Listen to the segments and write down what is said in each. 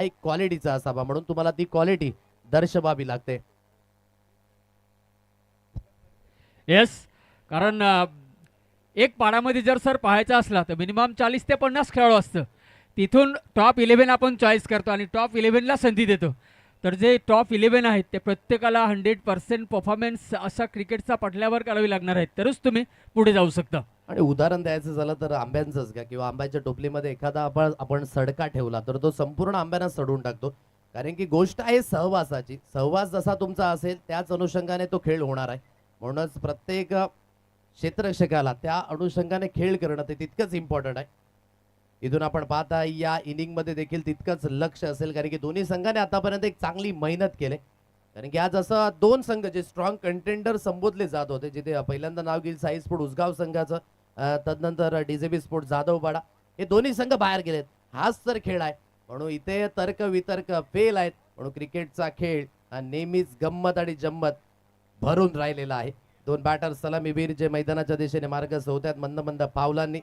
एक क्वालिटीचा असावा, म्हणून तुम्हाला ती क्वालिटी दर्शवावी लागते. येस, कारण एक पाडामध्ये जर सर पाहायचं असला तर मिनिमम 40 ते 50 खेळाडू असतं. तिथून टॉप 11 आपण चॉईस करतो आणि टॉप 11ला संधी देतो. तर जे टॉप 11 आहेत ते प्रत्येकाला 100% परफॉर्मन्स असा क्रिकेटचा पटल्यावर करावी लागणार आहेत, तरच तुम्ही पुढे जाऊ शकता. आणि उदाहरण द्यायचं झालं तर आंब्यांचंच घ्या, किंवा आंब्याच्या टोपलीमध्ये एखादा आपण सडका ठेवला तर तो संपूर्ण आंब्यानं सडून टाकतो. कारण की गोष्ट आहे सहवासाची. सहवास जसा तुमचा असेल त्याच अनुषंगाने तो खेळ होणार आहे. म्हणूनच प्रत्येक क्षेत्ररक्षकाला त्या अनुषंगाने खेळ करणं ते तितकंच इम्पॉर्टंट आहे. इथून आपण पाहता या इनिंग मध्ये देखील तितकंच लक्ष असेल, कारण की दोन्ही संघाने आतापर्यंत एक चांगली मेहनत केली. कारण की आज असं दोन संघ जे स्ट्रॉंग कंटेंडर संबोधले जात होते, जिथे पहिल्यांदा नाव घेईल साई स्पोर्ट उसगाव संघाचं, तदनंतर डीजेबी स्पोर्ट जाधवपाडा, हे दोन्ही संघ बाहेर गेलेत. हाच तर खेळ आहे. म्हणून इथे तर्क वितर्क फेल आहेत. म्हणून क्रिकेटचा खेळ हा नेहमीच गंमत आणि जम्मत भरून राहिलेला आहे. दोन बॅटर सलामीवीर जे मैदानाच्या दिशेने मार्गस्थ होत्यात मंद मंद पावलांनी.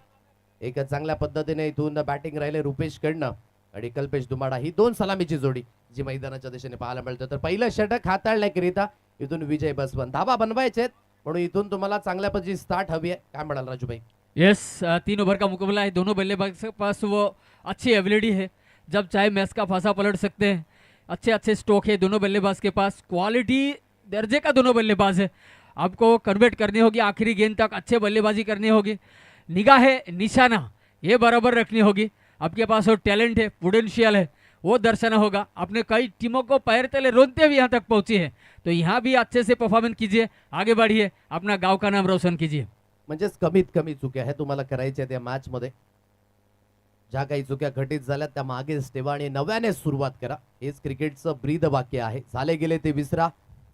एक चांगल्या पद्धतीने इथून बॅटिंग राहिले रुपेश कडनं आणि कल्पेश दुमाडा, ही दोन सलामीची जोडी जी मैदानाच्या दिशेने पाहायला मिळतं. तर पहिलं षटक हाताळण्याकरिता इथून विजय बसवन धाबा बनवायचे आहेत, म्हणून इथून तुम्हाला चांगल्या पद्धतीची स्टार्ट हवी आहे. काय म्हणाल राजूभाई? यस, 3 ओवर का मुकाबला है, दोनों बल्लेबाज के पास वो अच्छी एबिलिटी है, जब चाहे मैच का फांसा पलट सकते हैं. अच्छे अच्छे स्ट्रोक है दोनों बल्लेबाज के पास, क्वालिटी दर्जे का दोनों बल्लेबाज है. आपको कन्वर्ट करनी होगी, आखिरी गेंद तक अच्छे बल्लेबाजी करनी होगी. निगाह है, निशाना ये बराबर रखनी होगी. आपके पास वो टैलेंट है, पोटेंशियल है, वो दर्शाना होगा. आपने कई टीमों को पैर तले रोनते हुए यहाँ तक पहुंची है, तो यहाँ भी अच्छे से परफॉर्मेंस कीजिए, आगे बढ़िए, अपना गांव का नाम रोशन कीजिए. म्हणजेच कमीत कमी चुक्या हे तुम्हाला करायच्या त्या मॅच मध्ये. ज्या काही चुक्या घटित झाल्या त्या मागेच ठेवा आणि नव्याने सुरुवात करा. हेच क्रिकेटचं ब्रीद वाक्य आहे. झाले गेले ते विसरा,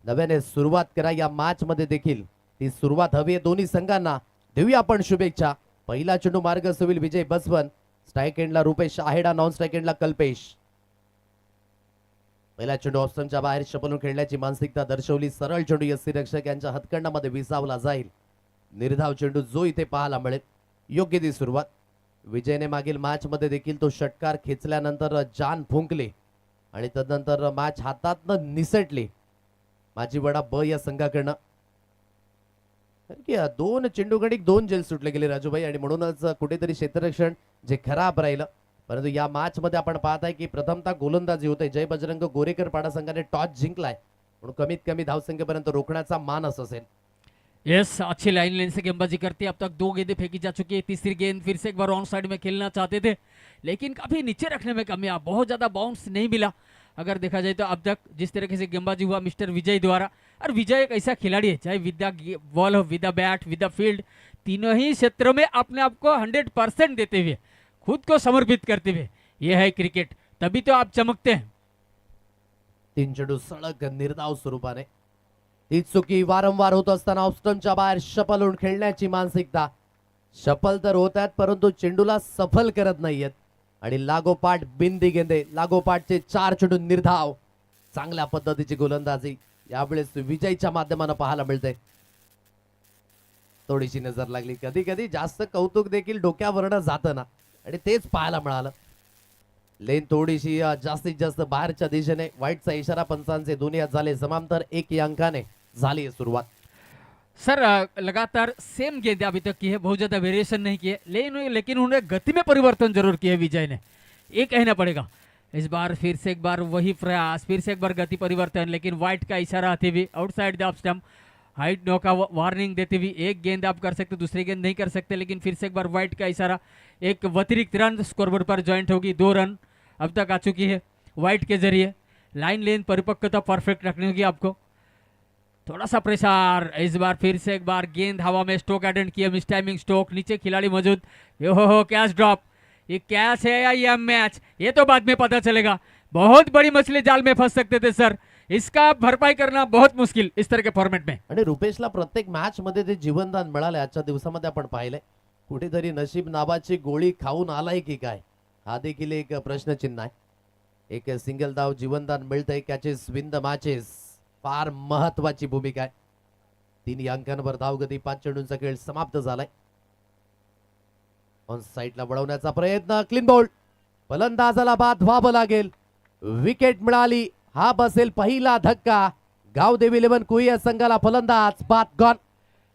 नव्याने सुरुवात करा. या मॅच मध्ये देखील ती सुरुवात हवी आहे. दोन्ही संघांना देऊया आपण शुभेच्छा. पहिला चेंडू मार्गस्थ होईल विजय बसवन, स्ट्राईक एंडला रुपेश आहेडा, नॉन स्ट्राईक एंडला कल्पेश. पहिला चेंडू ऑप्शनच्या बाहेर शपलून खेळण्याची मानसिकता दर्शवली. सरळ चेंडू यष्टीरक्षक यांच्या हातकंडामध्ये विसावला जाईल. निर्धाव चेंडू जो इथे पाहायला मिळेल. योग्य ती सुरुवात. विजयने मागील मॅच मध्ये देखील तो षटकार खेचल्यानंतर जान फुंकली आणि तदनंतर मॅच हातातनं निसटली माझी वडा ब या संघाकडनं. दोन चेंडू गणिक दोन जेल सुटले गेले राजूभाई, आणि म्हणूनच कुठेतरी क्षेत्ररक्षण जे खराब राहिलं. परंतु या मॅच मध्ये आपण पाहताय की प्रथमतः गोलंदाजी होते. जय बजरंग गोरेकर पाडा संघाने टॉस जिंकलाय, म्हणून कमीत कमी धावसंख्येपर्यंत रोखण्याचा मानस असेल. यस, अच्छी लाइन से गेंदबाजी करती है. अब तक 2 गेंदें फेंकी जा चुकी है. तीसरी गेंद फिर से एक बार ऑन साइड में खेलना चाहते थे, लेकिन काफी नीचे रखने में कामयाब, बहुत ज्यादा बाउंस नहीं मिला. अगर देखा जाए तो अब तक जिस तरीके से गेंदबाजी हुआ मिस्टर विजय द्वारा, और विजय एक ऐसा खिलाड़ी है चाहे विद द बॉल हो, विद द बैट, विद द फील्ड, तीनों ही क्षेत्रों में अपने आप को 100% देते हुए, खुद को समर्पित करते हुए, यह है क्रिकेट, तभी तो आप चमकते हैं. 3 चेंडू सलग निर्धाव स्वरूपाने. तीच चुकी वारंवार होत असताना ऑप्शनच्या बाहेर शपलून खेळण्याची मानसिकता. शपल तर होत आहेत परंतु चेंडूला सफल करत नाहीयेत, आणि लागोपाठ बिंदी गेंदे, लागोपाठचे 4 चेंडू निर्धाव. चांगल्या पद्धतीची गोलंदाजी यावेळेस विजयच्या माध्यमाने पाहायला मिळते. थोडीशी नजर लागली, कधी कधी जास्त कौतुक देखील डोक्यावरनं जातं ना, आणि तेच पाहायला मिळालं. लेन थोडीशी जास्तीत जास्त बाहेरच्या दिशेने. वाईटचा इशारा पंचांचे दोन्ही हात झाले समांतर. 1 अंकाने झाली सुरुवात. सर लगातार सेम गेंदें अभी तक की है, बहुत ज़्यादा वेरिएशन नहीं किए, लेकिन उन्होंने गति में परिवर्तन जरूर किया विजय ने, ये कहना पड़ेगा. इस बार फिर से एक बार वही प्रयास, फिर से एक बार गति परिवर्तन, लेकिन वाइट का इशारा आते हुए outside the off stump, height no का वार्निंग देते हुए एक गेंद आप कर सकते, दूसरी गेंद नहीं कर सकते, लेकिन फिर से एक बार वाइट का इशारा. एक अतिरिक्त रन स्कोरबोर्ड पर ज्वाइंट होगी. 2 रन अब तक आ चुकी है वाइट के जरिए. लाइन लेन परिपक्वता परफेक्ट रखनी होगी आपको. थोड़ा सा प्रेशर. इस बार फिर से एक बार गेंद हवा में स्ट्रोक अटेंड किया, मिस टाइमिंग स्ट्रोक, नीचे खिलाड़ी मौजूद. यो हो कैच ड्रॉप. ये कैच है या ये मैच, ये तो बाद में पता चलेगा. बहुत बड़ी मछली जाल में फंस सकते थे सर, इसका भरपाई करना बहुत मुश्किल इस तरह के फॉर्मेट में. आणि रुपेशला प्रत्येक मॅच मध्ये ते जीवनदान मिळाले. आजच्या दिवसामध्ये आपण पाहिलंय कुठेतरी नशीब नावाची गोळी खाऊन आलाय की काय, हा देखील एक प्रश्नचिन्ह आहे. एक सिंगल धाव जीवनदान मिळतंय. कॅचेस विन द मॅचेस, फार महत्वाची भूमिका आहे. 3 अंकांवर धावगती. 5 चेंडूंचा खेळ समाप्त झालाय. ऑन साइडला वळवण्याचा प्रयत्न, क्लीन बॉल. फलंदाजाला बाद व्हावं लागेल. विकेट मिळाली. हा बसेल पहिला धक्का. गावदेवी 11 कोई या संघाला फलंदाज बाद गॉन.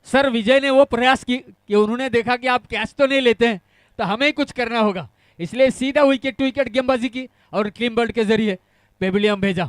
सर विजय ने वो प्रयास की कि उन्होंने देखा कि आप कैच तो नहीं लेते हैं तो हमें ही कुछ करना होगा, इसलिए सीधा विकेट टू विकेट गेंदबाजी की और क्लीन बॉल के जरिए पेविलियन भेजा.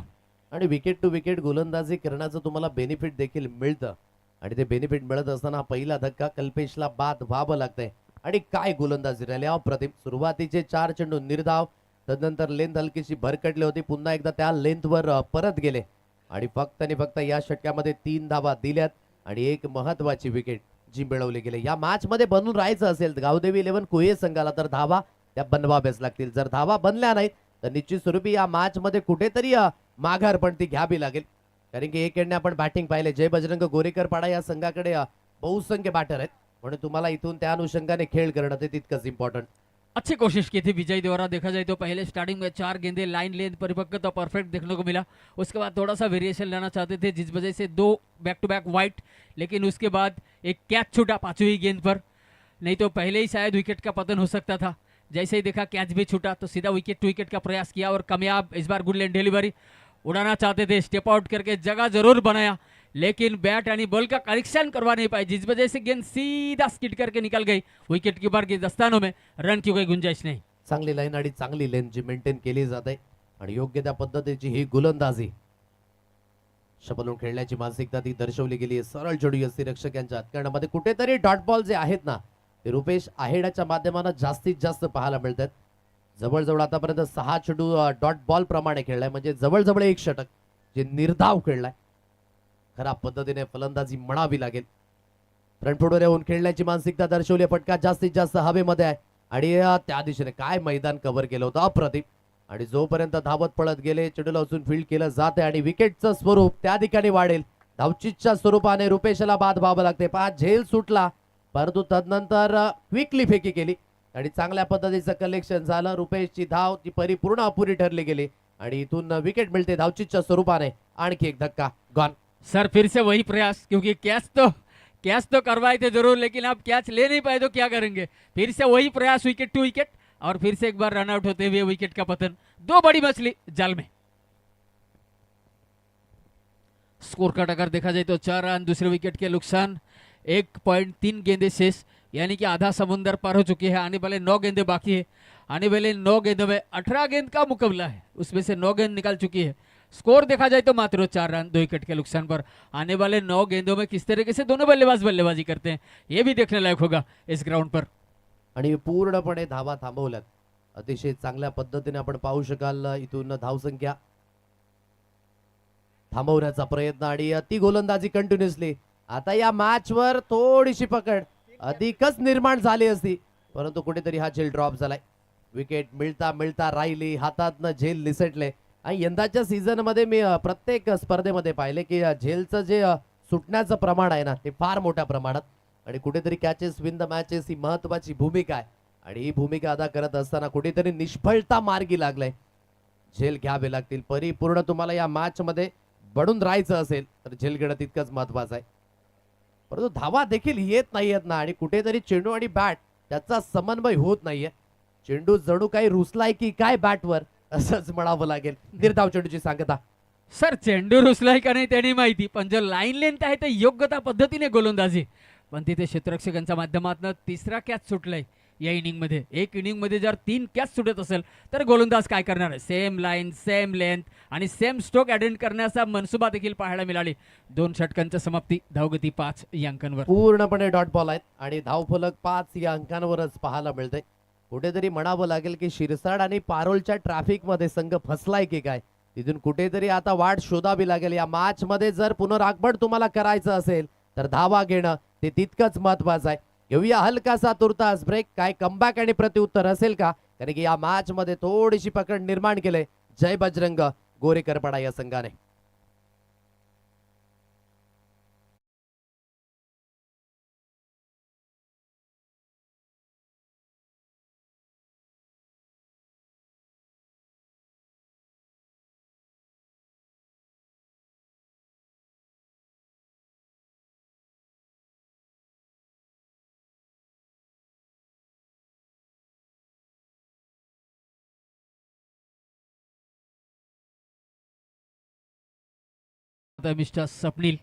आणि विकेट टू विकेट गोलंदाजी करण्याचं तुम्हाला बेनिफिट देखील मिळतं आणि ते बेनिफिट मिळत असताना पहिला धक्का कल्पेशला बाद व्हावं लागतंय. आणि काय गोलंदाजी राहिली अप्रतिम. सुरुवातीचे 4 चेंडू निर्धाव, तदनंतर लेंथ हलकीशी भरकटली होती, पुन्हा एकदा त्या लेंथवर परत गेले आणि फक्त आणि फक्त या षटकामध्ये 3 धावा दिल्यात आणि एक महत्वाची विकेट जी मिळवली गेली. या मॅच मध्ये बनून राहायचं असेल गावदेवी 11 कोहे संघाला तर धावा त्या बनवाव्याच लागतील. जर धावा बनल्या नाहीत तर निश्चित स्वरूपी या मॅच मध्ये कुठेतरी माघार पण ती घ्यावी लागेल. कारण की एक एंडने आपण बॅटिंग पाहिले. जय बजरंग गोरेकर पाडा या संघाकडे बहुसंख्य बॅटर आहेत, म्हणून तुम्हाला इथून त्या अनुषंगाने खेळ करणं ते तितकंच इम्पॉर्टंट. अच्छी कोशिश की थी विजय द्वारा. देखा जाए तो पहले स्टार्टिंग में 4 गेंदे लाइन लेंथ परिपक्वता परफेक्ट देखने को मिला. उसके बाद थोड़ा सा वेरिएशन लाना चाहते थे जिस वजह से 2 बैक टू बैक वाइट, लेकिन उसके बाद एक कैच छूटा 5वीं गेंद पर, नहीं तो पहले ही शायद विकेट का पतन हो सकता था. जैसे ही देखा कैच भी छूटा तो सीधा विकेट टू विकेट का प्रयास किया और कामयाब. इस बार गुड लेंथ डिलीवरी उड़ाना चाहते थे, स्टेप आउट करके जगह जरूर बनाया, लेकिन बैट यानी बॉल का करेक्शन करवा नहीं पाए जिस वजह से गेंद सीधा स्किड करके निकल गई. विकेट कीपर के दस्तानों में रन की कोई गुंजाइश नहीं. चांगली लाईन आणि चांगली लेंथ जी मेंटेन केली जाते आणि योग्य त्या पद्धतीची ही गोलंदाजी शपलून खेळण्याची मानसिकता ती दर्शवली गेली आहे. सरळ चेंडू यष्टीरक्षक यांच्या हातकरणामध्ये कुठेतरी डॉट बॉल जे आहेत ना ते रुपेश आहेडाच्या माध्यमाने जास्तीत जास्त पाहायला मिळतात. जवळजवळ आतापर्यंत 6 चेंडू डॉट बॉल प्रमाणे खेळलाय, म्हणजे जवळजवळ एक षटक जे निर्धाव खेळलाय. खराब पद्धतीने फलंदाजी म्हणावी लागेल. फ्रंटफुटवर येऊन खेळण्याची मानसिकता दर्शवली. फटका जास्तीत जास्त हवेमध्ये आहे आणि त्या दिशेने काय मैदान कव्हर केलं होतं अप्रतिम. आणि जोपर्यंत धावत पळत गेले चेंडूला उचलून फील्ड केलं जाते आणि विकेटचं स्वरूप त्या ठिकाणी वाढेल. धावचीच्या स्वरूपाने रुपेशला बाद व्हावं लागते. 5 झेल सुटला, परंतु तदनंतर क्विकली फेकी केली आणि चांगल्या पद्धतीचं कलेक्शन झालं. रुपेशची धाव ती परिपूर्ण अपुरी ठरली गेली आणि इथून विकेट मिळते धावचीच्या स्वरूपाने. आणखी एक धक्का गॉन. सर फिर से वही प्रयास, क्योंकि कैच तो करवाए थे जरूर, लेकिन आप कैच ले नहीं पाए तो क्या करेंगे. फिर से वही प्रयास विकेट टू विकेट और फिर से एक बार रन आउट होते हुए विकेट का पतन. 2 बड़ी मछली जाल में. स्कोर कार्ड अगर देखा जाए तो 4 रन, दूसरे विकेट के नुकसान, 1.3 गेंदे शेष, यानी कि आधा समुंदर पार हो चुकी है. आने वाले 9 गेंदे बाकी है. आने वाले 9 गेंदों में 18 गेंद का मुकाबला है, उसमें से 9 गेंद निकल चुकी है. स्कोर देखा जाए तो मात्र 4 रन 2 विकेट के नुकसान पर. आने वाले 9 गेंदों में किस तरीके से दोनों बल्लेबाज बल्लेबाजी करते हैं ये भी देखने लायक होगा इस ग्राउंड पर. आणि पूर्णपणे धावा थांबवल्यात. अतिशय चांगल्या पद्धतीने आपण पाहू शकाल. इथून धावसंख्या थांबवण्याचा प्रयत्न आणि ती गोलंदाजी कंटिन्युअसली. आता या मॅच वर थोडीशी पकड अधिकच निर्माण झाली असती, परंतु कुठेतरी हा झेल ड्रॉप झालाय. विकेट मिळता मिळता राहिली, हातातनं झेल निसटले. आणि यंदाच्या सीझन मध्ये मी प्रत्येक स्पर्धेमध्ये पाहिले की झेलचं जे सुटण्याचं प्रमाण आहे ना ते फार मोठ्या प्रमाणात. आणि कुठेतरी कॅचेस विन द मॅचेस ही महत्वाची भूमिका आहे आणि ही भूमिका अदा करत असताना कुठेतरी निष्फळता मार्गी लागलाय. झेल घ्यावे लागतील. परिपूर्ण तुम्हाला या मॅच मध्ये बडून राहायचं असेल तर झेल घेणं तितकंच महत्वाचं आहे. परंतु धावा देखील येत नाहीयेत ना आणि कुठेतरी चेंडू आणि बॅट त्याचा समन्वय होत नाहीये. चेंडू जणू काही रुसलाय की काय बॅटवर असंच म्हणावं लागेल. निर्धाव चेंडूची सांगता. सर चेंडू रुसलाय का नाही त्यांनी माहिती, पण जो लाईन लेंथ आहे ते योग्य त्या पद्धतीने गोलंदाजी. पण तिथे क्षेत्ररक्षकांच्या माध्यमातून 3रा कॅच सुटलाय या इनिंगमध्ये. एक इनिंगमध्ये जर 3 कॅच सुटत असेल तर गोलंदाज काय करणार आहे. सेम लाईन, सेम लेंथ आणि सेम स्ट्रोक अटेंड करण्याचा मनसुबा देखील पाहायला मिळाली. 2 षटकांच्या समाप्ती, धावगती 5 या अंकांवर. पूर्णपणे डॉट बॉल आहेत आणि धावफलक 5 या अंकांवरच पाहायला मिळते. कुठेतरी म्हणावं लागेल की शिरसाड आणि पारोलच्या ट्रॅफिक मध्ये संघ फसलाय की काय. तिथून कुठेतरी आता वाट शोधावी लागेल. या मॅच मध्ये जर पुनरागमन तुम्हाला करायचं असेल तर धावा घेणं ते तितकंच महत्वाचं आहे. घेऊया हलकासा तुर्तास ब्रेक. काय कमबॅक आणि प्रत्युत्तर असेल का, कारण की या मॅच मध्ये थोडीशी पकड निर्माण केले जय बजरंग गोरेकरपाडा या संघाने. आता मिस्टर स्वप्नील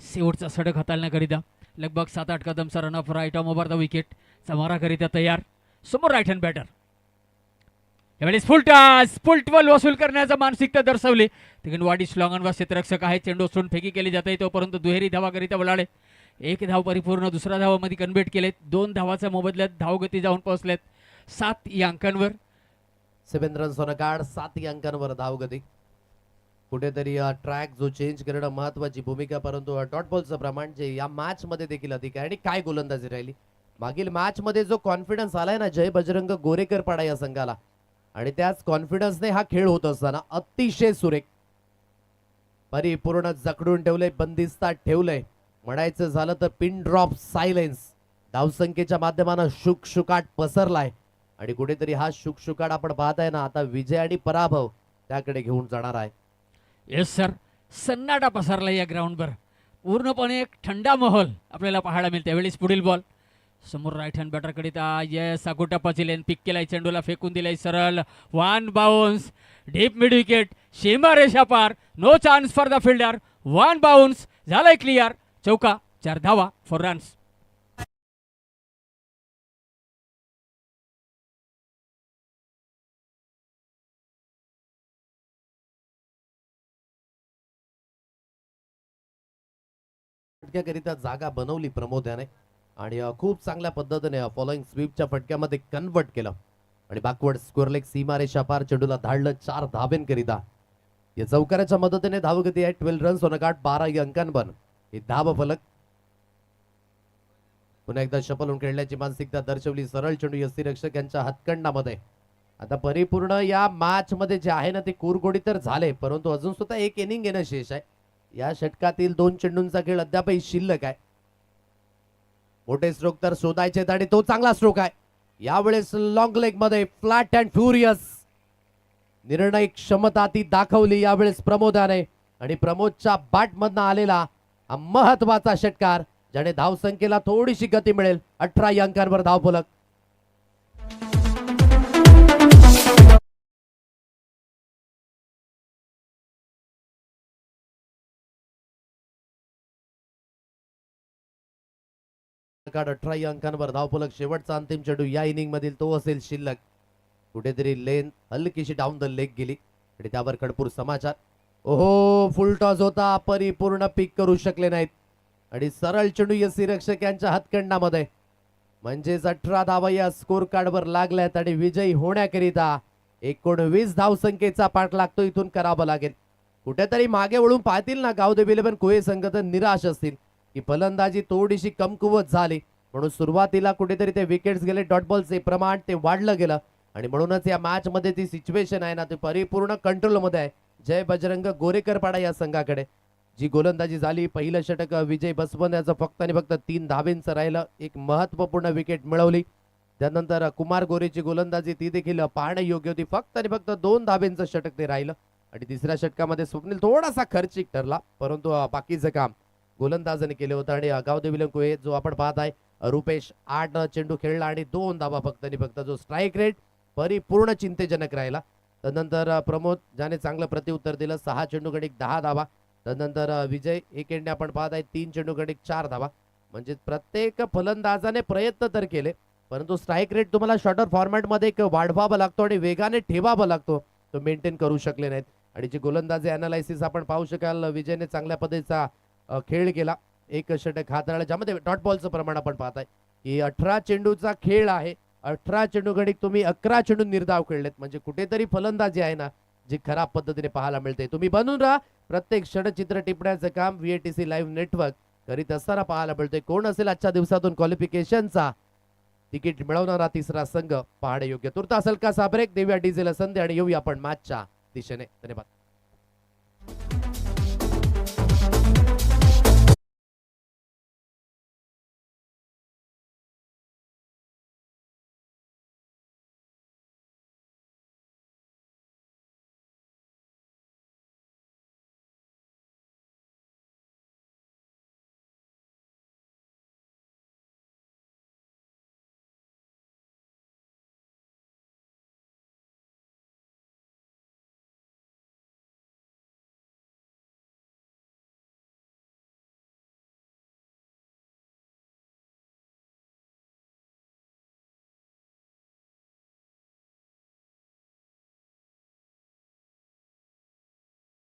शेवटचा षटक हाताळण्याकरिता लगभग 7-8 कदमचा run off right arm over the wicket समाराकरिता तयार. समोर राईट हँड बॅटर यावेळेस फुल बॉल वसूल करण्याचा मानसिकता दर्शवली. तिकडे वाडीस लॉंगन क्षेत्ररक्षक आहे. चेंडू सोडून फेकी केली जाते तोपर्यंत दुहेरी धावाकरिता बोलाडे. एक धाव परिपूर्ण दुसऱ्या धावामध्ये कन्व्हर्ट केलेत. 2 धावाच्या मोबदल्यात धावगती जाऊन पोहोचलेत 7 या अंकांवर. 7 रन्स ऑन अ कार्ड, 7 अंकांवर धावगती. कुठेतरी ट्रॅक जो चेंज करणं महत्वाची भूमिका, परंतु डॉट बॉलचं प्रमाण जे या मॅच मध्ये देखील अधिक आहे. आणि काय गोलंदाजी राहिली मागील मॅच मध्ये. जो कॉन्फिडन्स आलाय ना जय बजरंग गोरेकर पाडा या संघाला, आणि त्याच कॉन्फिडन्सने हा खेळ होत असताना अतिशय सुरेख परिपूर्ण जखडून ठेवलंय, बंदिस्तात ठेवलंय. म्हणायचं झालं तर पिन ड्रॉप सायलेन्स धावसंख्येच्या माध्यमानं शुकशुकाट पसरलाय. आणि कुठेतरी हा शुकशुकाट आपण पाहताय ना, आता विजय आणि पराभव त्याकडे घेऊन जाणार आहे. येस सर, सन्नाटा पसरला या ग्राउंडवर. पूर्णपणे एक थंडा माहोल आपल्याला पाहायला मिळते. वेळेस पुढील बॉल समोर राईट हँड बॅटरकरिता येस अगोटापाची लेन पिक केलाय. चेंडूला फेकून दिलाय सरळ. 1 बाउन्स डीप मिड विकेट, सीमा रेषा पार. No chance for the fielder. 1 bounce झालाय क्लिअर. चौका, 4 धावा फॉर रन्स. फटक्याकरिता जागा बनवली प्रमोद याने, आणि खूप चांगल्या पद्धतीने फॉलोइंग स्वीपच्या फटक्यामध्ये कन्वर्ट केलं. आणि बॅकवर्ड स्कोअर लेग सीमारेषा पार चेंडूला धाडलं 4 धावेंकरिता. या चौकाराच्या मदतीने धावगती आहे 12 रन्स ऑन अ कार्ड, 12 अंकांवर. हे धाव फलक पुन्हा एकदा शपलून खेळण्याची मानसिकता दर्शवली. सरळ चेंडू यष्टीरक्षक यांच्या हातकंडामध्ये. आता परिपूर्ण या मॅच मध्ये जे आहे ना ते कुरगोडी तर झाले, परंतु अजून सुद्धा एक इनिंग येणं शेष आहे. या षटकातील 2 चेंडूंचा खेळ अद्यापही शिल्लक आहे. मोठे स्ट्रोक तर शोधायचे आणि तो चांगला स्ट्रोक आहे. यावेळेस लॉंग लेग मध्ये फ्लॅट अँड फ्युरियस निर्णय क्षमता ती दाखवली यावेळेस प्रमोदाने. आणि प्रमोदच्या बॅट मधनं आलेला हा महत्वाचा षटकार, ज्याने धावसंख्येला थोडीशी गती मिळेल. 18 अंकांवर धावफलक. कार्ड 18 अंकांवर धावफलक. शेवटचा अंतिम चेंडू या इनिंग मधील तो असेल शिल्लक. कुठेतरी लेन हलकीशी डाऊन द लेग गेली आणि त्यावर खडपूर समाचार. ओहो, फुल टॉस होता, परिपूर्ण पिक करू शकले नाहीत. आणि सरळ चेंडू यष्टीरक्षक यांच्या हातकंडामध्ये. म्हणजेच 18 धावा या स्कोर कार्डवर लागल्यात. आणि विजयी होण्याकरिता 19 धावसंख्येचा पाठलाग तो इथून करावा लागेल. कुठेतरी मागे वळून पाहतील ना गावदेवी 11 कोहे संघ तर निराश असतील की फलंदाजी थोडीशी कमकुवत झाली, म्हणून सुरुवातीला कुठेतरी ते विकेट्स गेले. डॉट बॉलचे प्रमाण ते वाढलं गेलं, आणि म्हणूनच या मॅच मध्ये ती सिच्युएशन आहे ना ती परिपूर्ण कंट्रोल मध्ये आहे जय बजरंग गोरेकर पाडा या संघाकडे. जी गोलंदाजी झाली, पहिलं षटक विजय बसवंत याचं फक्त आणि फक्त 3 धावेंचं राहिलं. एक महत्वपूर्ण विकेट मिळवली. त्यानंतर कुमार गोरेची गोलंदाजी ती देखील पाहणे योग्य होती. फक्त आणि फक्त 2 धावेंचं षटक ते राहिलं. आणि तिसऱ्या षटकामध्ये स्वप्नील थोडासा खर्चिक ठरला, परंतु बाकीचं काम गोलंदाजाने केले होतं. आणि गावदेवी कोहे जो आपण पाहत आहे, रुपेश 8 चेंडू खेळला आणि 2 धावा फक्त आणि फक्त. जो स्ट्राईक रेट परिपूर्ण चिंतेजनक राहिला. त्यानंतर प्रमोद ज्याने चांगलं प्रत्युत्तर दिलं, 6 चेंडू गडी 10 धावा. त्यानंतर विजय एक एंडने आपण पाहत आहे 3 चेंडू गडी 4 धावा. म्हणजे प्रत्येक फलंदाजाने प्रयत्न तर केले, परंतु स्ट्राईक रेट तुम्हाला शॉर्टर फॉर्मॅटमध्ये एक वाढवावा लागतो आणि वेगाने ठेवावा लागतो, तो मेंटेन करू शकले नाहीत. आणि जी गोलंदाजी अनालायसिस आपण पाहू शकाल, विजयने चांगल्या पद्धतीचा खेळ केला. एक षटक हाताळलं, ज्यामध्ये डॉट बॉलचं प्रमाण आपण पाहताय की 18 चेंडूचा खेळ आहे. 18 चेंडू गडी तुम्ही 11 चेंडू निर्धाव खेळलेत. म्हणजे कुठेतरी फलंदाजी आहे ना जी खराब पद्धतीने पाहायला मिळते. तुम्ही बनून राहा, प्रत्येक षटचित्र टिपण्याचं काम व्हीएटीसी लाईव्ह नेटवर्क करीत असताना पाहायला मिळतंय. कोण असेल आजच्या दिवसातून क्वालिफिकेशनचा तिकीट मिळवणारा तिसरा संघ पाहणे योग्य. तुर्तास हलकासा ब्रेक देऊया, डीजेला संधी आणि येऊया आपण मॅचच्या दिशेने. धन्यवाद.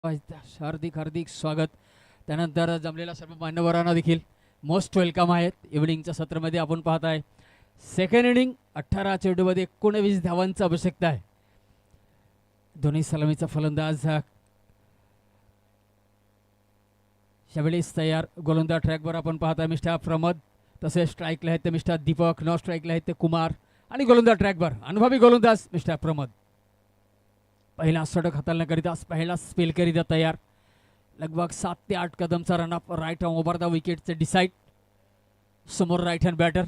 हार्दिक हार्दिक स्वागत. त्यानंतर जमलेल्या सर्व मान्यवरांना देखील मोस्ट वेलकम आहेत. इव्हिनिंगच्या सत्रामध्ये आपण पाहत आहे सेकंड इनिंग 18 चेंडूमध्ये 19 धावांची आवश्यकता आहे. दोन्ही सलामीचा फलंदाज यावेळेस तयार. गोलंदाज ट्रॅकवर आपण पाहता मिस्टर प्रमोद, तसेच स्ट्राईकला आहेत ते मिस्टर दीपक, नॉन स्ट्राईकला आहेत ते कुमार आणि गोलंदाज ट्रॅकवर अनुभवी गोलंदाज मिस्टर प्रमोद. पहिला षटक हाताळण्याकरिता पहिला स्पेलकरिता तयार. लगभग 7 ते 8 कदमचा रनअप राईट ओव्हर द विकेटचे डिसाईड. समोर राईट हँड बॅटर.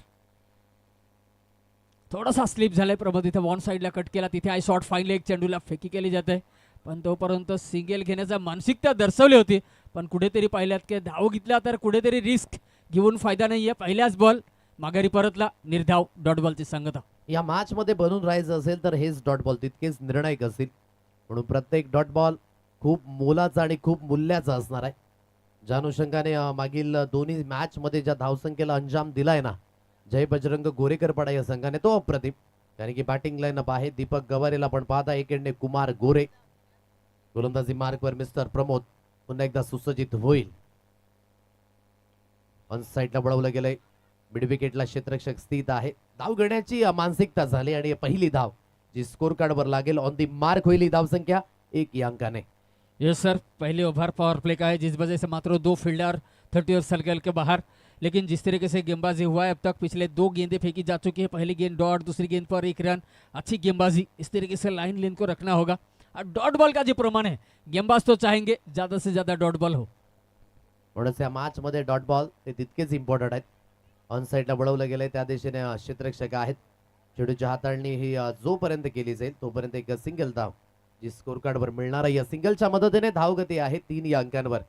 थोडासा स्लिप झालाय प्रमोद, इथे वन साईडला कट केला, तिथे आय शॉट फाईन लेग चेंडूला फेकी केली जाते, पण तोपर्यंत सिंगल घेण्याचा मानसिकता दर्शवली होती. पण कुठेतरी पाहिल्यात की धाव घेतला तर कुठेतरी रिस्क घेऊन फायदा नाहीये. पहिल्याच बॉल माघारी परतला, निर्धाव डॉट बॉलची संगता. या मॅच मध्ये बनून राहायचं असेल तर हेच डॉट बॉल तितकेच निर्णायक असतील. म्हणून प्रत्येक डॉट बॉल खूप मोलाचा आणि खूप मूल्याचा असणार आहे. ज्या अनुषंगाने मागील दोन्ही मॅच मध्ये ज्या धावसंख्येला अंजाम दिलाय ना जय बजरंग गोरेकर पडा या संघाने, तो अप्रतिम. कारण की बॅटिंग लाईनअप आहे दीपक गवारेला पण पाहता, एक एंडने कुमार गोरे, गोलंदाजी मार्कवर मिस्टर प्रमोद पुन्हा एकदा सुसज्जित होईल. ऑन साईडला वळवलं गेलंय, मिड विकेटला क्षेत्ररक्षक स्थित आहे. धाव घेण्याची मानसिकता झाली आणि पहिली धाव जी स्कोर कार्डवर लागेल ऑन दी मार्क होईल. ही धावसंख्या 1 या अंकाने. यस सर, पहले ओवर पावर प्ले का है जिस वजह से मात्र 2 फील्डर 30 सर्कल के बाहर. लेकिन जिस तरीके से गेंदबाजी हुआ है अब तक पिछले 2 गेंदें फेंकी जा चुकी है. पहली गेंद डॉट, दूसरी गेंद पर 1 रन. अच्छी गेंदबाजी, इस तरीके से लाइन लेन को रखना होगा. और डॉट बॉल का जो प्रमाण है गेंदबाज तो चाहेंगे ज्यादा से ज्यादा डॉट बॉल हो. म्हणूनच या मॅच मध्ये डॉट बॉल ते तितकेच इम्पॉर्टंट आहेत. ऑन साईडला वळवलं गेलंय, त्या दिशेने क्षेत्ररक्षक आहेत. चेंडूची हाताळणी ही जोपर्यंत केली जाईल तोपर्यंत एक सिंगल धाव जी स्कोर कार्डवर मिळणार आहे. या सिंगलच्या मदतीने धावगती आहे 3 या अंकांवर.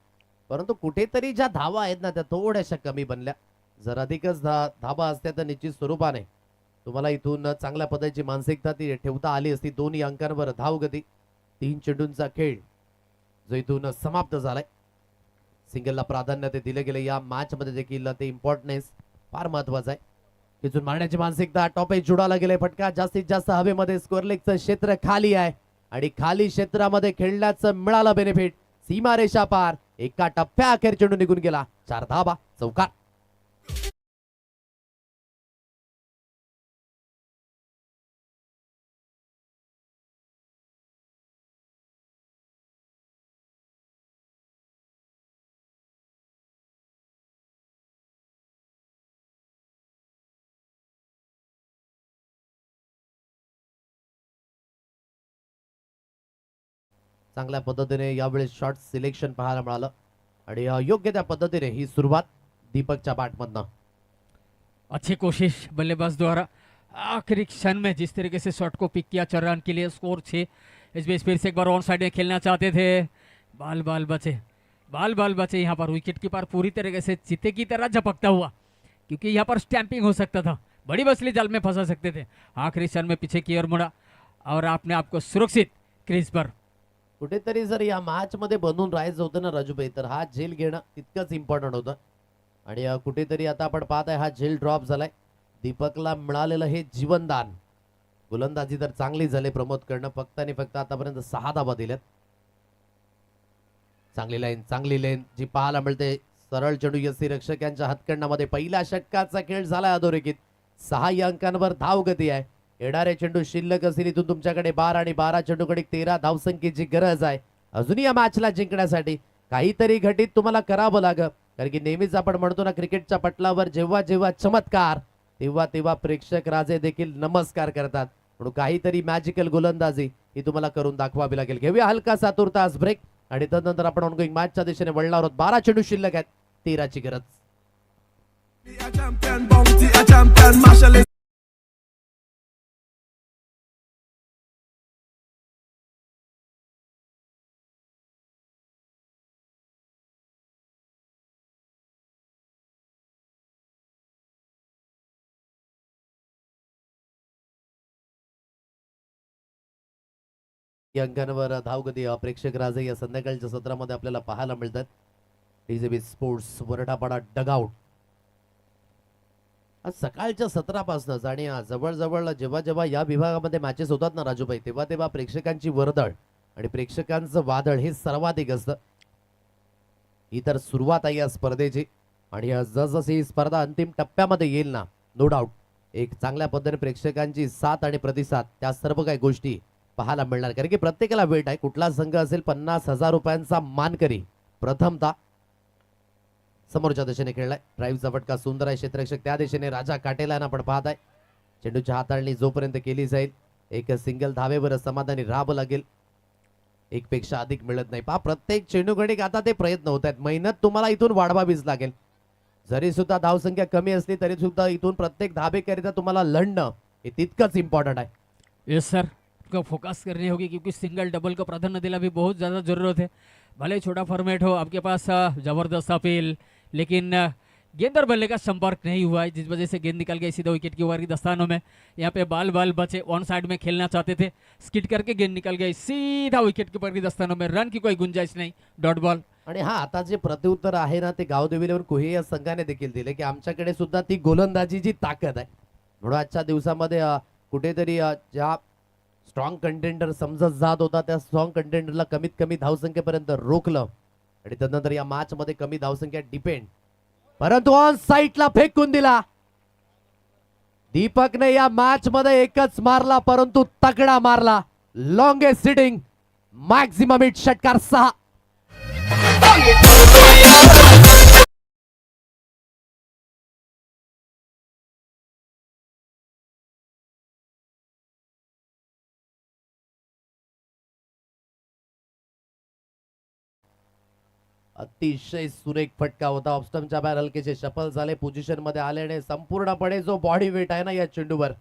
परंतु कुठेतरी ज्या धावा आहेत ना त्या थोड्याशा कमी बनल्या. जर अधिकच धावा असत्या तर निश्चित स्वरूपाने तुम्हाला इथून चांगल्या पद्धतीची मानसिकता ती ठेवता आली असती. 2 अंकांवर धावगती, 3 चेंडूंचा खेळ जो इथून समाप्त झालाय. सिंगलला प्राधान्य ते दिले गेले. या मॅच मध्ये देखील ते इम्पॉर्टन्स फार महत्वाचं आहे. तिथून मारण्याची मानसिकता, टॉप एज जुडाला गेले, फटका जास्तीत जास्त हवेमध्ये, स्कोअर लेगचं क्षेत्र खाली आहे आणि खाली क्षेत्रामध्ये खेळण्याचं मिळालं बेनिफिट. सीमारेषा पार, एका टप्प्या अखेर चेंडू निघून गेला. 4 धावा, चौकार. चांगल्या पद्धतीने यावेळेस शॉट सिलेक्शन पाहायला मिळालं आणि योग्य त्या पद्धतीने ही सुरुवात दीपकच्या बॅटमधनं. अच्छी कोशिश बल्लेबाज द्वारा आखिरी क्षण में जिस तरीके से शॉट को पिक किया 4 रन के लिए. स्कोर 6. इस बीच फिर से एक बार ऑन साइड में खेलना चाहते थे, बाल बाल बचे यहाँ पर. विकेट कीपर पूरी तरीके से चीते की तरह झपकता हुआ, क्योंकि यहाँ पर स्टैंपिंग हो सकता था, बड़ी मछली जाल में फंसा सकते थे. आखिरी क्षण में पीछे की ओर मुड़ा और आपने आपको सुरक्षित क्रीज पर. कुठेतरी जर या मॅच मध्ये बनून राहायचं होतं ना राजूभाई तर हा झेल घेणं तितकंच इम्पॉर्टंट होतं. आणि कुठेतरी आता आपण पाहत आहे हा झेल ड्रॉप झालाय. दीपकला मिळालेलं हे जीवनदान. गोलंदाजी तर चांगली झाली प्रमोद कडनं, फक्त आणि फक्त आतापर्यंत 6 धावा दिल्यात. चांगली लाईन जी पाहायला मिळते. सरळ चेंडू यसी रक्षक यांच्या हातकंडामध्ये. पहिल्या षटकाचा खेळ झालाय अधोरेखित. 6 या अंकांवर धावगती आहे. येणारे चेंडू शिल्लक असतील. इथून तुमच्याकडे 12 आणि 12 चेंडूकडे 13 धावसंख्येची गरज आहे. अजूनही या मॅचला जिंकण्यासाठी काहीतरी घटित तुम्हाला करावं लागेल. कारण की नेहमीच आपण म्हणतो ना क्रिकेटच्या पटलावर जेव्हा जेव्हा चमत्कार तेव्हा तेव्हा प्रेक्षक राजे देखील नमस्कार करतात. म्हणून काहीतरी मॅजिकल गोलंदाजी ही तुम्हाला करून दाखवावी लागेल. घेऊया हलकासा तुर्तास ब्रेक आणि त्यानंतर आपण ऑनगोईंग मॅचच्या दिशेने वळणार आहोत. 12 चेंडू शिल्लक आहेत, 13ची गरज. या अंकांवर धावगती प्रेक्षक राजे या संध्याकाळच्या सत्रामध्ये आपल्याला पाहायला मिळतात. टीजीबी स्पोर्ट्स वरडापाडा डगआउट. आज सकाळच्या सत्रापासूनच आणि जवळजवळ जेव्हा जेव्हा या विभागामध्ये मॅचेस होतात ना राजूभाई तेव्हा तेव्हा प्रेक्षकांची वर्दळ आणि प्रेक्षकांचं वादळ हे सर्वाधिक असतं. ही तर सुरुवात आहे या स्पर्धेची आणि जसजशी ही स्पर्धा अंतिम टप्प्यामध्ये येईल ना, नो डाऊट एक चांगल्या पद्धतीने प्रेक्षकांची साथ आणि प्रतिसाद त्या सर्व काही गोष्टी पाहायला मिळणार. कारण की प्रत्येकाला वेट आहे. कुठला संघ असेल 50,000 रुपयांचा मानकरी प्रथमतः समोरच्या दिशेने खेळलाय. ड्राईव्हचा फटका सुंदर आहे. क्षेत्ररक्षक त्या दिशेने राजा काटेला आपण पाहत आहे. चेंडूची हाताळणी जोपर्यंत केली जाईल एक सिंगल धावेवर समाधानी राहावं लागेल. एक पेक्षा अधिक मिळत नाही. पहा प्रत्येक चेंडू गणिक आता ते प्रयत्न होत आहेत. मेहनत तुम्हाला इथून वाढवावीच लागेल. जरी सुद्धा धावसंख्या कमी असली तरी सुद्धा इथून प्रत्येक धाबेकरिता तुम्हाला लढणं हे तितकंच इम्पॉर्टंट आहे. यस सर, को फोकस करनी होगी क्योंकि सिंगल डबल को प्राधान्य देना भी बहुत ज़्यादा ज़रूरत है. भले ही छोटा फॉर्मेट हो, आपके पास ज़बरदस्त अपील, लेकिन गेंद और बल्ले का संपर्क नहीं हुआ है, जिस वजह से गेंद निकल गई सीधा विकेट की ओर की दस्तानों में. यहाँ पे बाल बाल बचे, ऑन साइड में खेलना चाहते थे, स्किट करके गेंद निकल गई सीधा विकेट कीपर की दस्तानों में. रन की कोई गुंजाइश नहीं, डॉट बॉल. आणि हा आता जे प्रत्युत्तर आहे ना ते गावदेवीवर कोही या संघाने देखील दिले की आमच्याकडे सुद्धा ती गोलंदाजीची ताकद आहे. म्हणून आजच्या दिवसामध्ये कुठेतरी ज्या स्ट्रॉंग कंटेंडर समजत जात होता त्या स्ट्रॉंग कंटेंडरला कमीत कमी धावसंख्येपर्यंत रोखलं आणि त्यानंतर या मॅच मध्ये कमी धावसंख्या डिपेंड, परंतु ऑन साईडला फेकून दिला. दीपकने या मॅच मध्ये एकच मारला परंतु तगडा मारला. लॉंगेस्ट सिटिंग मॅक्झिमम हिट षटकार 6. अतिशय सुरेख फटका होता. ऑफस्टमच्या बाहेर हलकेचे शफल झाले. पोझिशन मध्ये आल्याने संपूर्णपणे जो बॉडी वेट आहे ना या चेंडूवर,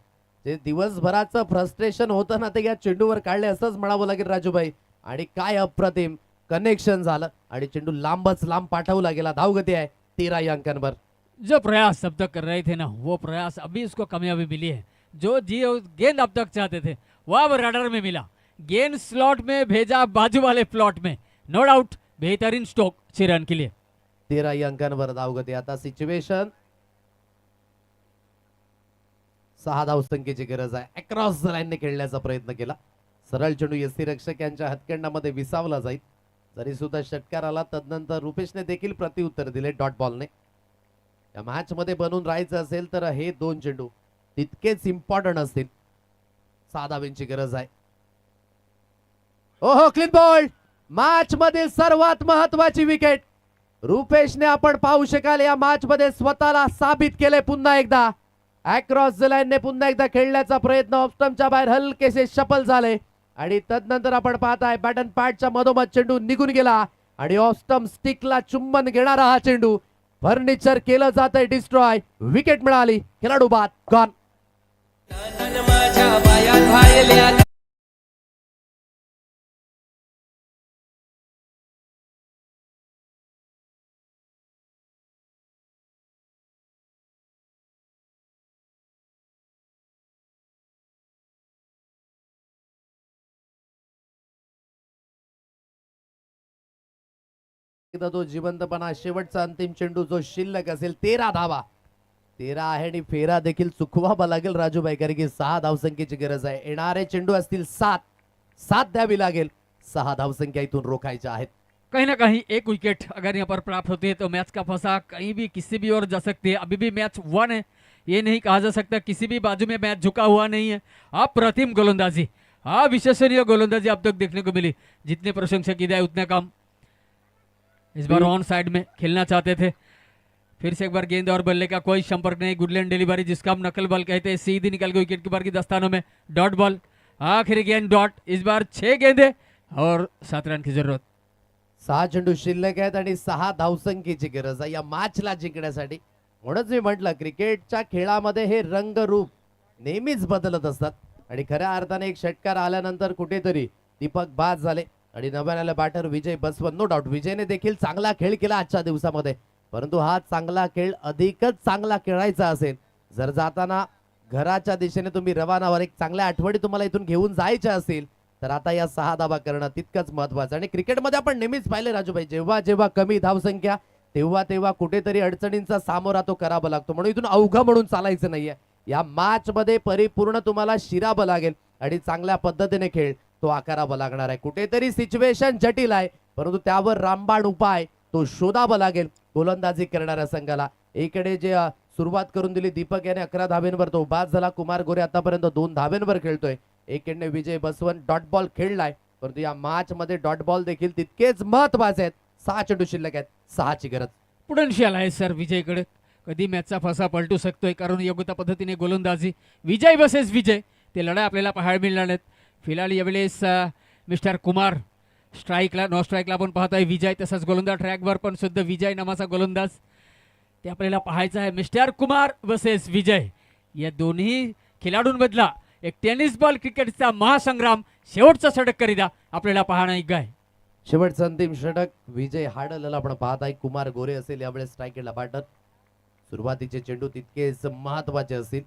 जे दिवसभराचं फ्रस्ट्रेशन होतं ना ते या चेंडूवर काढले असंच म्हणावं लागेल राजूभाई. आणि काय अप्रतिम कनेक्शन झालं आणि चेंडू लांबच लांब पाठवला गेला. धावगती आहे 13 या अंकांवर. जो प्रयास अब तक कर रहे थे ना, वो प्रयास अभी उसको कामयाबी मिली है. जो जी गेंद अब तक चाहते थे वो अब रडर में मिला. गेंद स्लॉट में भेजा, बाजू वाले प्लॉट में. नो डाउट बेहतरीन स्ट्रोक 6 रन के लिए. 13 या अंकांवर धावगती. आता सिच्युएशन 6 धावसंख्येची गरज आहे. अक्रॉस द लाईनने खेळण्याचा प्रयत्न केला. सरळ चेंडू यष्टी रक्षक यांच्या हातखंडामध्ये विसावला जाईल. जरी सुद्धा षटकार आला तदनंतर रुपेशने देखील प्रत्युत्तर दिले डॉट बॉलने. या मॅच मध्ये बनून राहायचं असेल तर हे 2 चेंडू तितकेच इम्पॉर्टंट असतील. 6 धावांची गरज आहे. ओहो, क्लीन बॉल. मॅच मधील सर्वात महत्वाची विकेट रुपेशने आपण पाहू शकाल या मॅच मध्ये स्वतःला साबित केले. पुन्हा एकदा अक्रॉस द लाईनने पुन्हा एकदा खेळण्याचा प्रयत्न. ऑफस्टमच्या बाहेर हलकेसे शफल झाले आणि तदनंतर आपण पाहताय बॅटन पॅडच्या मधोमध चेंडू निघून गेला आणि ऑफस्टम स्टिकला चुंबन घेणारा हा चेंडू फर्निचर केलं जातंय डिस्ट्रॉय. विकेट मिळाली. खेळाडू बाद गॉन. तो जिवंतपणा. शेवटचा अंतिम चेंडू जो शिल्लक असेल 13 धावा. 13 आहे आणि फेरा देखील चुकवावा लागेल राजूभाई, कारण की 6 धावसंख्येची गरज आहे. येणारे चेंडू असतील 7 द्यावी लागेल. 6 धावसंख्या इथून रोखायच्या आहेत. कहीं ना कहीं एक विकेट अगर यहाँ पर प्राप्त होती है तो मैच का फंसा कहीं भी किसी भी ओर जा सकती है. अभी भी मैच 1 है, ये नहीं कहा जा सकता किसी भी बाजू में मैच झुका हुआ नहीं है. अप्रतिम गोलंदाजी, विश्वसनीय गोलंदाजी अब तक देखने को मिली. जितने प्रशंसा की जाए उतने कम. इस बार ऑन साइड में खेलना चाहते थे. फिर से एक बार गेंद और बल्ले का कोई संपर्क नहीं. गुडलैंड डिलीवरी जिसका हम नकल बॉल कहते हैं, सीधी निकल गई विकेट कीपर की दस्तानों में. Dot ball. आखिरी गेंद डॉट. इस बार 6 गेंदे और 7 रन की जरूरत. 6 चेंडू शिल्लक आहेत आणि 6 धावसंख्येची गरज आहे या मॅचला जिंकण्यासाठी. म्हणूनच मी म्हटलं क्रिकेटच्या खेळामध्ये हे रंगरूप नेहमीच बदलत असतात आणि खऱ्या अर्थाने एक षटकार आल्यानंतर कुठेतरी दीपक बाद झाले आणि नव्याने आलेला बॅटर विजय बसवन. नो डाऊट विजयने देखील चांगला खेळ केला आजच्या दिवसामध्ये, परंतु हा चांगला खेळ अधिकच चांगला खेळायचा असेल, जर जाताना घराच्या दिशेने तुम्ही रवानावर एक चांगल्या आठवणी तुम्हाला इथून घेऊन जायच्या असतील तर आता या 6 धावा करणं तितकंच महत्वाचं. आणि क्रिकेटमध्ये आपण नेहमीच पाहिले राजूभाई, जेव्हा जेव्हा कमी धावसंख्या तेव्हा तेव्हा कुठेतरी अडचणींचा सामोरा तो करावा लागतो. म्हणून इथून अवघं म्हणून चालायचं नाहीये. या मॅच मध्ये परिपूर्ण तुम्हाला शिरावं लागेल आणि चांगल्या पद्धतीने खेळ तो आकारावा लागणार आहे. कुठेतरी सिच्युएशन जटिल आहे, परंतु त्यावर रामबाण उपाय तो शोधावा लागेल गोलंदाजी करणाऱ्या संघाला. एकडे जे सुरुवात करून दिली दीपक याने 11 धाब्यांवर तो बाद झाला. कुमार गोरे आतापर्यंत 2 धाब्यांवर खेळतोय. एकडने विजय बसवन डॉट बॉल खेळलाय, परंतु या मॅच मध्ये डॉट बॉल देखील तितकेच महत्वाचे आहेत. 6 चेंडू शिल्लक आहेत, 6ची गरज. पुढंशियाल आहे सर विजयकडे. कधी मॅचचा फसा पलटू शकतोय, कारण योग्य पद्धतीने गोलंदाजी विजय बसेस विजय ते लढाई आपल्याला पाहायला मिळणार नाहीत. फिलहाल यावेळेस मिस्टर कुमार स्ट्राईकला, नो स्ट्राईकला आपण पाहतोय विजय, तसंच गोलंदाज ट्रॅकवर पण सुद्धा विजय नावाचा गोलंदाज ते आपल्याला पाहायचं आहे. मिस्टर कुमार वर्सेस विजय, या दोन्ही खेळाडूंमधला एक टेनिस बॉल क्रिकेटचा महासंग्राम शेवटचा षटक करीदा आपल्याला पाहणं एक आहे. शेवटचं अंतिम षटक विजय हाडलला आपण पाहत आहे. कुमार गोरे असेल यावेळेस स्ट्रायकेटला बॅटर. सुरुवातीचे चेंडू तितकेच महत्वाचे असतील.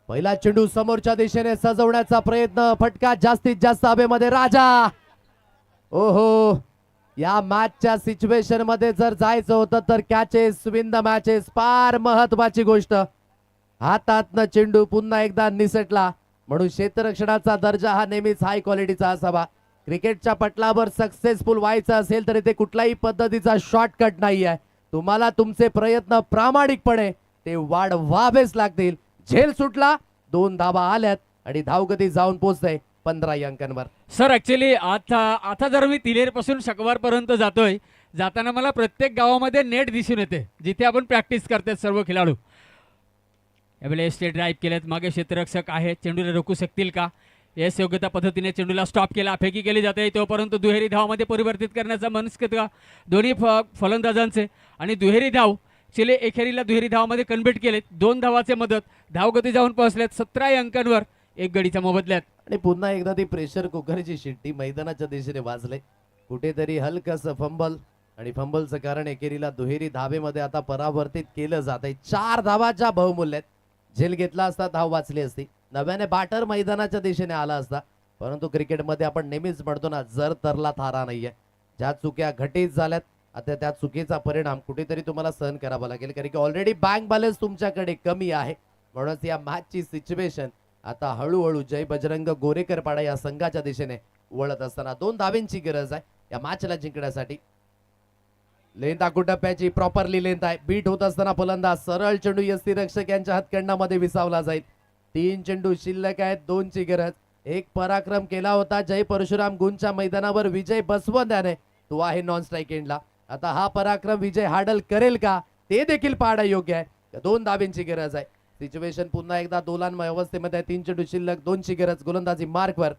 पहिला चेंडू समोरच्या दिशेने सजवण्याचा प्रयत्न, फटका जास्तीत जास्त हवेमध्ये. राजा, ओहो, या मॅचच्या सिच्युएशन मध्ये जर जायचं होतं तर कॅचेस विन द मॅचेस, फार महत्वाची गोष्ट. हातातनं चेंडू पुन्हा एकदा निसटला, म्हणून क्षेत्ररक्षणाचा दर्जा हा नेहमीच हाय क्वालिटीचा असावा. क्रिकेटच्या पटलावर सक्सेसफुल व्हायचं असेल तर ते कुठल्याही पद्धतीचा शॉर्टकट नाही आहे. तुम्हाला तुमचे प्रयत्न प्रामाणिकपणे ते वाढवावेच लागतील. झेल सुटला, 2 धावा आल्यात आणि धावगती जाऊन पोहोचते 15 अंकांवर. सर ऍक्च्युली आता जर मी तिलेर पासून शकवार पर्यंत जातोय, जाताना मला प्रत्येक गावामध्ये नेट दिसून येते जिथे आपण प्रॅक्टिस करतात सर्व खेळाडू. यावेळेस स्टेट ड्राईव्ह केलेत, मागे क्षेत्ररक्षक आहे, चेंडूला रोखू शकतील का? येस, योग्यता पद्धतीने चेंडूला स्टॉप केला, फेकी केली जाते. तोपर्यंत दुहेरी धावामध्ये परिवर्तित करण्याचा मनस्कता दोन्ही फलंदाजांचे, आणि दुहेरी धाव चिले एखेरीला दुहेरी धावामध्ये कन्व्हर्ट केलेत. 2 धावाचे मदत, धावगती जाऊन पोहोचल्यात 17 अंकांवर, 1 गडीच्या मोबदल्यात. आणि पुन्हा एकदा ती प्रेशर कुकरची शिट्टी मैदानाच्या दिशेने वाजले. कुठेतरी हलकसं फंबल, आणि फंबलचं कारण एकेरीला दुहेरी धावेमध्ये आता परावर्तित केलं जात आहे. 4 धावाच्या बहुमूल्यात. झेल घेतला असता धाव वाचली असती. नव्याने बॅटर मैदानाच्या दिशेने आला असता, परंतु क्रिकेटमध्ये आपण नेहमीच म्हणतो ना, जर तरला थारा नाहीये. ज्या चुक्या घटित झाल्यात आता त्या चुकीचा परिणाम कुठेतरी तुम्हाला सहन करावा लागेल, कारण की ऑलरेडी बँक बॅलन्स तुमच्याकडे कमी आहे. म्हणूनच या मॅचची सिच्युएशन आता हळूहळू जय बजरंग गोरेकर पाडा या संघाच्या दिशेने वळत असताना 2 धाव्यांची गरज आहे या मॅचला जिंकण्यासाठी. लेंथ आकुटप्प्याची प्रॉपरली लेंथ आहे. बीट होत असताना फलंदाज सरळ चेंडू यष्टीरक्षक यांच्या हातखंडामध्ये विसावला जाईल. 3 चेंडू शिल्लक आहेत, 2ची गरज. एक पराक्रम केला होता जय परशुराम गुंजच्या मैदानावर विजय बसवंत याने, तो आहे नॉन स्ट्राईक एंडला. आता हा पराक्रम विजय हाडल करेल का ते देखील पाहणं योग्य आहे. 2 धाब्यांची गरज आहे. सिच्युएशन पुन्हा एकदा दोलांमय अवस्थेमध्ये. 3 चेंडू शिल्लक, 2ची गरज. गोलंदाजी मार्कवर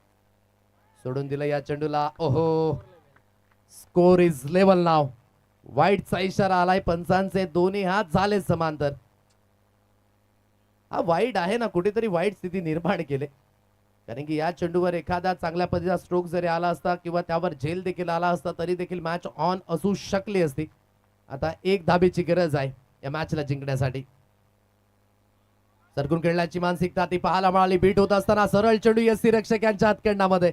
सोडून दिलं या चेंडूला. ओहो, स्कोर इज लेवल नाव. वाईटचा इशारा आलाय पंचांचे, दोन्ही हात झाले समांतर. हा वाईट आहे ना, कुठेतरी वाईट स्थिती निर्माण केले, कारण की या चेंडूवर एखादा चांगल्या पद्धतीचा स्ट्रोक जरी आला असता किंवा त्यावर झेल देखील आला असता तरी देखील मॅच ऑन असू शकली असती. आता 1 धाबेची गरज आहे या मॅचला जिंकण्यासाठी. सरकून खेळण्याची मानसिकता ती पाहायला मिळाली. बीट होत असताना सरळ चेंडू यष्टीरक्षक यांच्या हातखंडामध्ये.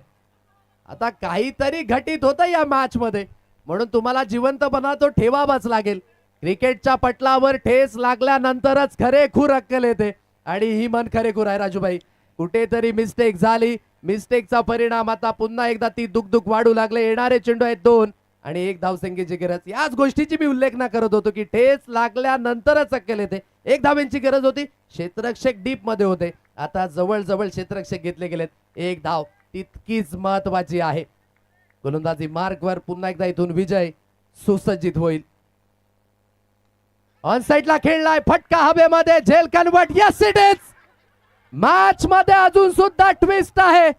आता काहीतरी घटित होतं या मॅच मध्ये, म्हणून तुम्हाला जिवंतपणा तो ठेवावाच लागेल. क्रिकेटच्या पटलावर ठेस लागल्यानंतरच खरेखूर अक्कल येते, आणि ही मन खरेखूर आहे राजूभाई. कुठेतरी मिस्टेक झाली, मिस्टेकचा परिणाम आता पुन्हा एकदा ती दुख वाढू लागले. येणारे चेंडू आहेत 2 आणि 1 धावसंख्येची गरज. याच गोष्टीची मी उल्लेख ना करत होतो की ठेस लागल्यानंतरच अक्कल येते. 1 धाव्यांची गरज होती. क्षेत्ररक्षक डीप मध्ये होते, आता जवळ जवळ क्षेत्ररक्षक घेतले गेलेत. 1 धाव तितकीच महत्वाची आहे. गोलंदाजी मार्कवर पुन्हा एकदा इथून विजय सुसज्जित होईल. ऑन साइडला खेळलाय, फटका हवेमध्ये, झेल convert. Yes it is. Match मध्ये अजून सुद्धा ट्विस्ट आहे,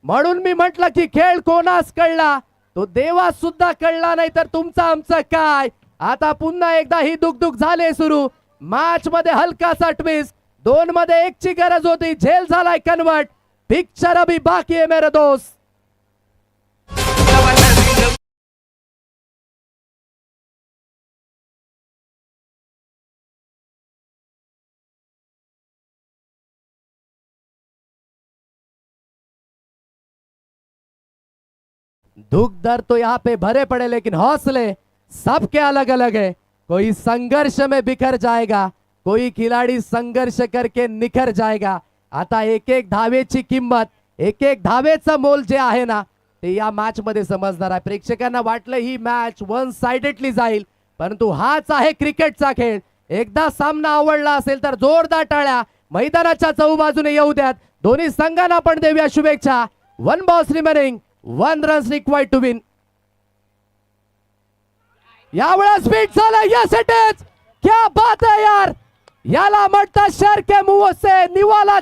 म्हणून मी म्हटलं की खेळ कोणास कळला तो देवास सुद्धा कळला नाही, तर तुमचं आमचं काय. आता पुन्हा एकदा ही दुख झाले सुरू. मॅच मध्ये हलकासा ट्विस्ट. 2 मध्ये 1ची गरज होती, झेल झालाय कन्वर्ट. पिक्चर अभी बाकी है मेरे दोस्त. दुख दर्द तो यहाँ पे भरे पड़े, लेकिन हौसले सबके अलग अलग है. कोई संघर्ष में बिखर जाएगा, कोई खिलाड़ी संघर्ष करके निखर जाएगा. आता एक एक धावेची किंमत, एक एक धावेचं मोल जे आहे ना ते या मॅच मध्ये समजणार आहे. प्रेक्षकांना वाटलं ही मॅच वन साइडेडली जाईल, परंतु हाच आहे क्रिकेटचा खेळ. एकदा सामना आवडला असेल तर जोरदार टाळ्या मैदानाच्या चहूबाजूने येऊ द्यात. दोन्ही संघांना पण देऊया शुभेच्छा. 1 balls remaining, 1 runs required to win. यावेळेस बीट झालं. यस इट इज, क्या बात है यार. याला म्हणतात शहर के मुंह से निवाला